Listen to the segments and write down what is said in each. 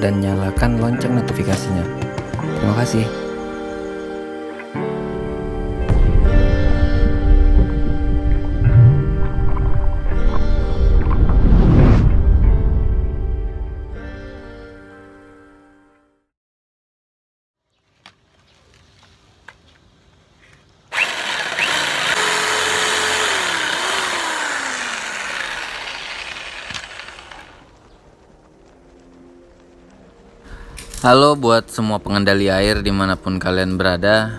dan nyalakan lonceng notifikasinya. Terima kasih. Halo buat semua pengendali air dimanapun kalian berada.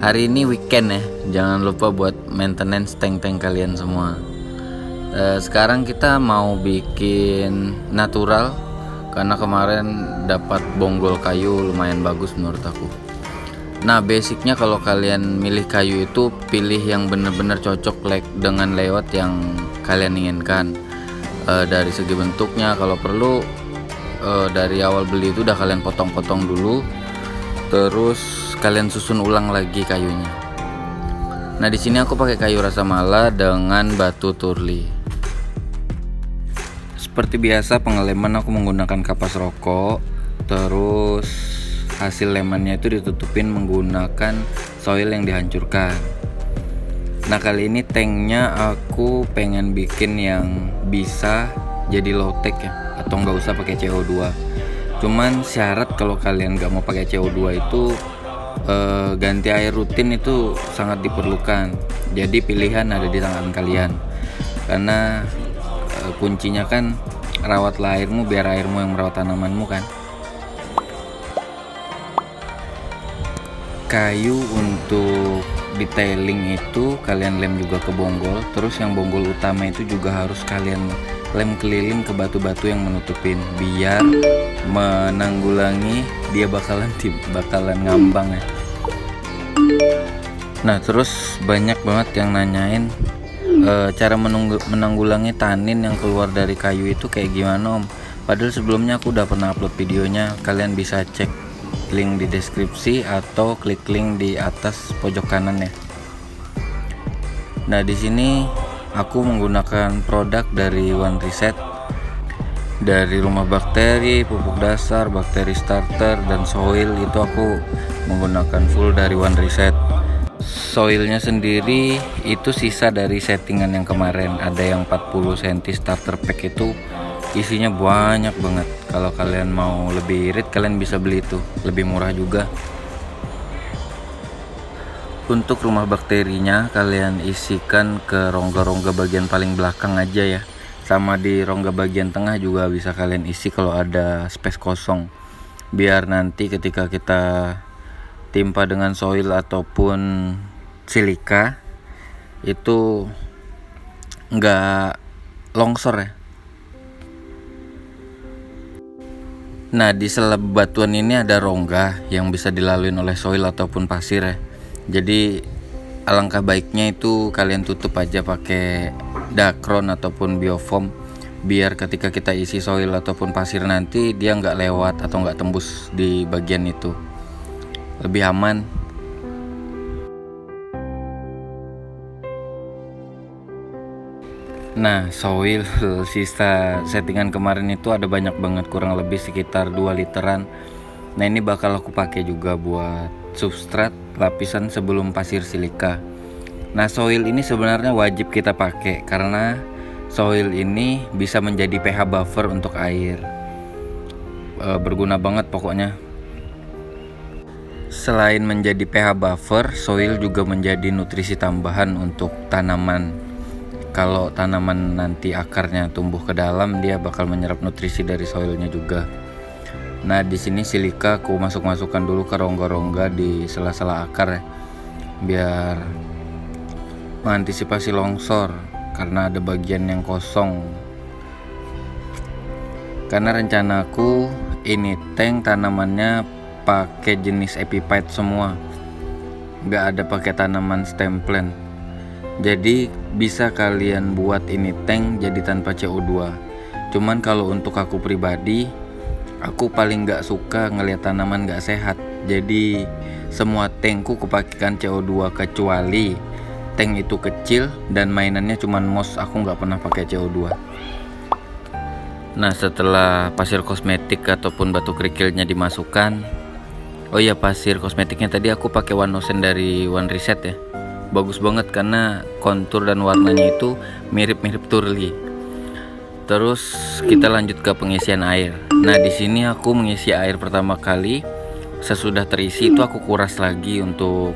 Hari ini weekend ya, jangan lupa buat maintenance tank-tank kalian semua. Sekarang kita mau bikin natural, karena kemarin dapat bonggol kayu lumayan bagus menurut aku. Nah basicnya kalau kalian milih kayu itu pilih yang bener-bener cocok dengan layout yang kalian inginkan. Dari segi bentuknya kalau perlu dari awal beli itu udah kalian potong-potong dulu, terus kalian susun ulang lagi kayunya. Nah di sini aku pakai kayu rasa mala dengan batu turli. Seperti biasa pengeleman aku menggunakan kapas rokok, terus hasil lemannya itu ditutupin menggunakan soil yang dihancurkan. Nah kali ini tanknya aku pengen bikin yang bisa jadi low tech ya, atau nggak usah pakai CO2. Cuman syarat kalau kalian nggak mau pakai CO2 itu ganti air rutin itu sangat diperlukan. Jadi pilihan ada di tangan kalian, karena kuncinya kan rawatlah airmu biar airmu yang merawat tanamanmu kan. Kayu untuk detailing itu kalian lem juga ke bonggol, terus yang bonggol utama itu juga harus kalian lem keliling ke batu-batu yang menutupin, biar menanggulangi dia bakalan ngambang ya. Nah terus banyak banget yang nanyain cara menanggulangi tanin yang keluar dari kayu itu kayak gimana om. Padahal sebelumnya aku udah pernah upload videonya, kalian bisa cek link di deskripsi atau klik link di atas pojok kanan ya. Nah di sini aku menggunakan produk dari One Reset, dari rumah bakteri, pupuk dasar, bakteri starter, dan soil itu aku menggunakan full dari One Reset. Soilnya sendiri itu sisa dari settingan yang kemarin, ada yang 40 cm starter pack itu isinya banyak banget. Kalau kalian mau lebih irit kalian bisa beli itu, lebih murah juga. Untuk rumah bakterinya kalian isikan ke rongga-rongga bagian paling belakang aja ya, sama di rongga bagian tengah juga bisa kalian isi kalau ada space kosong, biar nanti ketika kita timpa dengan soil ataupun silika itu nggak longsor ya. Nah di sela batuan ini ada rongga yang bisa dilalui oleh soil ataupun pasir ya. Jadi alangkah baiknya itu kalian tutup aja pakai dakron ataupun biofoam, biar ketika kita isi soil ataupun pasir nanti dia nggak lewat atau nggak tembus di bagian itu, lebih aman. Nah soil sisa settingan kemarin itu ada banyak banget, kurang lebih sekitar 2 literan. Nah ini bakal aku pakai juga buat substrat lapisan sebelum pasir silika. Nah soil ini sebenarnya wajib kita pakai karena soil ini bisa menjadi pH buffer untuk air. Berguna banget pokoknya. Selain menjadi pH buffer, soil juga menjadi nutrisi tambahan untuk tanaman. Kalau tanaman nanti akarnya tumbuh ke dalam, dia bakal menyerap nutrisi dari soilnya juga. Nah di sini silika aku masukkan dulu ke rongga-rongga di sela-sela akar ya, biar mengantisipasi longsor karena ada bagian yang kosong. Karena rencanaku ini tank tanamannya pakai jenis epiphyte semua, nggak ada pakai tanaman stem plant. Jadi bisa kalian buat ini tank jadi tanpa CO2. Cuman kalau untuk aku pribadi, aku paling gak suka ngelihat tanaman gak sehat. Jadi semua tankku kupakikan CO2 kecuali tank itu kecil dan mainannya cuman moss, aku gak pernah pakai CO2. Nah, setelah pasir kosmetik ataupun batu kerikilnya dimasukkan, oh iya, pasir kosmetiknya tadi aku pakai One Ocean dari One Reset ya. Bagus banget karena kontur dan warnanya itu mirip-mirip Turli. Terus kita lanjut ke pengisian air. Nah, di sini aku mengisi air pertama kali. Sesudah terisi itu aku kuras lagi untuk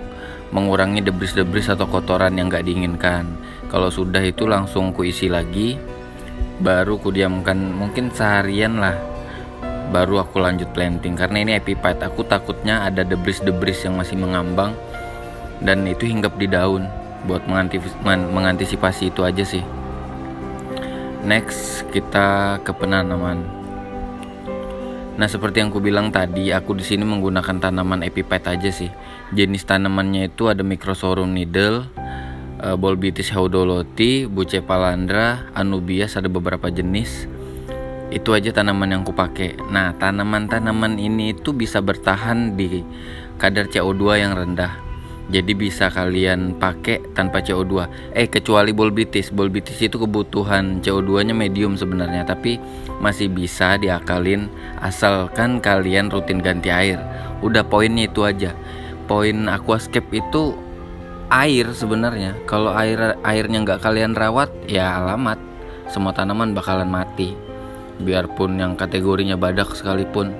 mengurangi debris-debris atau kotoran yang gak diinginkan. Kalau sudah itu langsung kuisi lagi, baru kudiamkan mungkin seharian lah, baru aku lanjut planting. Karena ini epiphyte, aku takutnya ada debris-debris yang masih mengambang dan itu hinggap di daun. Buat mengantisipasi itu aja sih. Next kita ke penanaman. Nah, seperti yang ku bilang tadi, aku di sini menggunakan tanaman epiphyte aja sih. Jenis tanamannya itu ada Microsorghum needle, Bolbitis haudoloti, Bucephalandra, Anubias, ada beberapa jenis. Itu aja tanaman yang ku pakai. Nah, tanaman-tanaman ini itu bisa bertahan di kadar CO2 yang rendah. Jadi bisa kalian pakai tanpa CO2. Kecuali Bolbitis. Bolbitis itu kebutuhan CO2-nya medium sebenarnya, tapi masih bisa diakalin asalkan kalian rutin ganti air. Udah, poinnya itu aja. Poin aquascape itu air sebenarnya. Kalau airnya nggak kalian rawat, ya alamat, semua tanaman bakalan mati. Biarpun yang kategorinya badak sekalipun.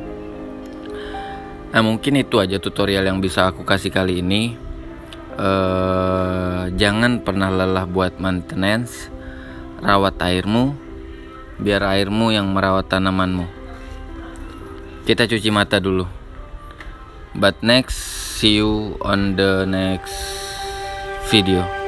Nah, mungkin itu aja tutorial yang bisa aku kasih kali ini. Jangan pernah lelah buat maintenance. Rawat airmu, biar airmu yang merawat tanamanmu. Kita cuci mata dulu. But next, see you on the next video.